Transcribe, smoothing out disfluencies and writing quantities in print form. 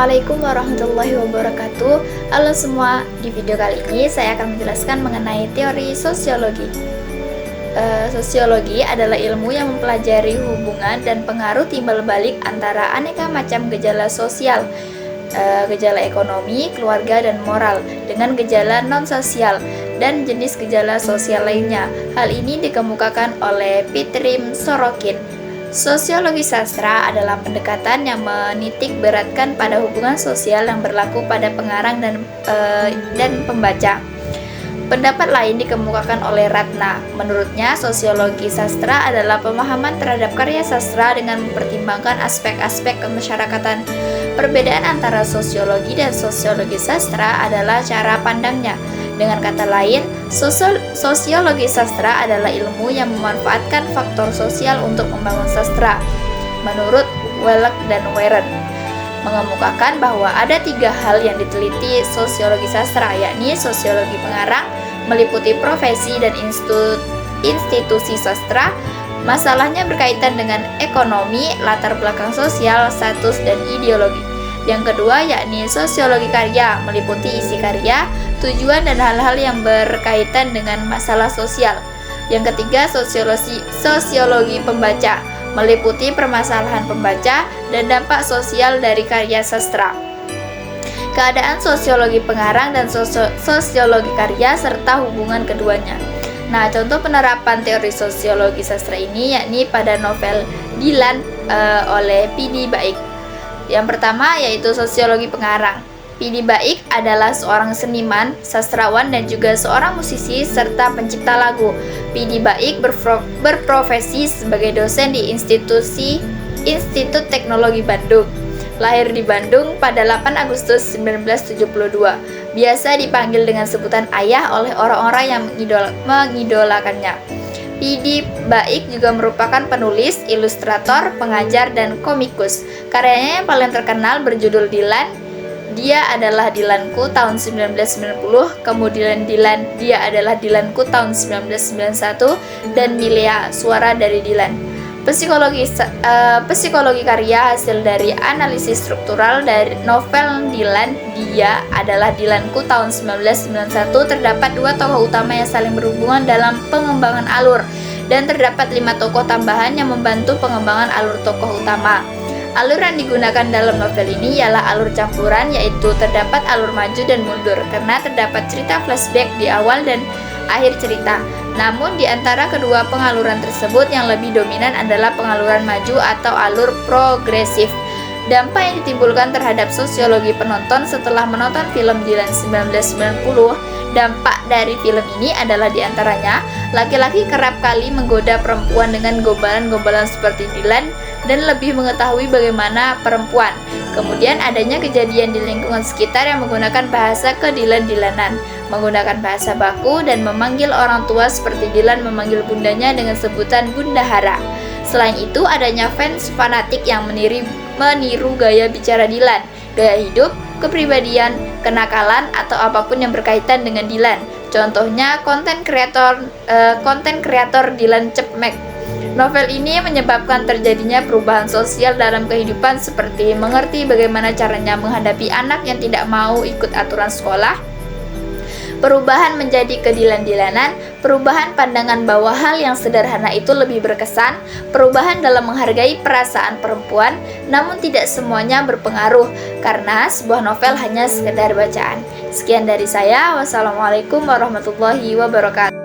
Assalamualaikum warahmatullahi wabarakatuh. Halo semua, di video kali ini saya akan menjelaskan mengenai teori sosiologi. Sosiologi adalah ilmu yang mempelajari hubungan dan pengaruh timbal balik antara aneka macam gejala sosial, gejala ekonomi, keluarga, dan moral, dengan gejala non-sosial dan jenis gejala sosial lainnya. Hal ini dikemukakan oleh Petrim Sorokin. Sosiologi sastra adalah pendekatan yang menitik beratkan pada hubungan sosial yang berlaku pada pengarang dan pembaca. Pendapat lain dikemukakan oleh Ratna. Menurutnya, sosiologi sastra adalah pemahaman terhadap karya sastra dengan mempertimbangkan aspek-aspek kemasyarakatan. Perbedaan antara sosiologi dan sosiologi sastra adalah cara pandangnya. Dengan kata lain, sosiologi sastra adalah ilmu yang memanfaatkan faktor sosial untuk membangun sastra. Menurut Welek dan Weren, mengemukakan bahwa ada 3 hal yang diteliti sosiologi sastra, yakni sosiologi pengarang, meliputi profesi dan institusi sastra. Masalahnya berkaitan dengan ekonomi, latar belakang sosial, status, dan ideologi. Yang kedua yakni sosiologi karya, meliputi isi karya, tujuan, dan hal-hal yang berkaitan dengan masalah sosial. Yang ketiga sosiologi pembaca, meliputi permasalahan pembaca dan dampak sosial dari karya sastra. Keadaan sosiologi pengarang dan sosiologi karya serta hubungan keduanya. Nah, contoh penerapan teori sosiologi sastra ini yakni pada novel Dilan oleh P.D. Baik. Yang pertama yaitu sosiologi pengarang. P.D. Baik adalah seorang seniman, sastrawan, dan juga seorang musisi serta pencipta lagu. P.D. Baik berprofesi sebagai dosen di Institut Teknologi Bandung. Lahir di Bandung pada 8 Agustus 1972. Biasa dipanggil dengan sebutan ayah oleh orang-orang yang mengidolakannya. P.D. Baik juga merupakan penulis, ilustrator, pengajar, dan komikus. Karyanya yang paling terkenal berjudul Dilan, Dia Adalah Dilanku tahun 1990, kemudian Dilan, Dia Adalah Dilanku tahun 1991, dan Milea, Suara dari Dilan. Psikologi karya hasil dari analisis struktural dari novel Dilan, Dia Adalah Dilanku tahun 1991. Terdapat 2 tokoh utama yang saling berhubungan dalam pengembangan alur, dan terdapat 5 tokoh tambahan yang membantu pengembangan alur tokoh utama. Alur yang digunakan dalam novel ini ialah alur campuran, yaitu terdapat alur maju dan mundur karena terdapat cerita flashback di awal dan akhir cerita. Namun di antara kedua pengaluran tersebut yang lebih dominan adalah pengaluran maju atau alur progresif. Dampak yang ditimbulkan terhadap sosiologi penonton setelah menonton film Dilan 1990. Dampak dari film ini adalah diantaranya laki-laki kerap kali menggoda perempuan dengan gombalan-gombalan seperti Dilan dan lebih mengetahui bagaimana perempuan. Kemudian adanya kejadian di lingkungan sekitar yang menggunakan bahasa kedilan-dilanan, menggunakan bahasa baku, dan memanggil orang tua seperti Dilan memanggil bundanya dengan sebutan bundahara. Selain itu adanya fans fanatik yang meniru gaya bicara Dilan, gaya hidup, kepribadian, kenakalan, atau apapun yang berkaitan dengan Dilan. Contohnya konten kreator Dilan Cepmek. Novel ini menyebabkan terjadinya perubahan sosial dalam kehidupan seperti mengerti bagaimana caranya menghadapi anak yang tidak mau ikut aturan sekolah, perubahan menjadi kedilan-dilanan, perubahan pandangan bahwa hal yang sederhana itu lebih berkesan, perubahan dalam menghargai perasaan perempuan, namun tidak semuanya berpengaruh karena sebuah novel hanya sekedar bacaan. Sekian dari saya, wassalamualaikum warahmatullahi wabarakatuh.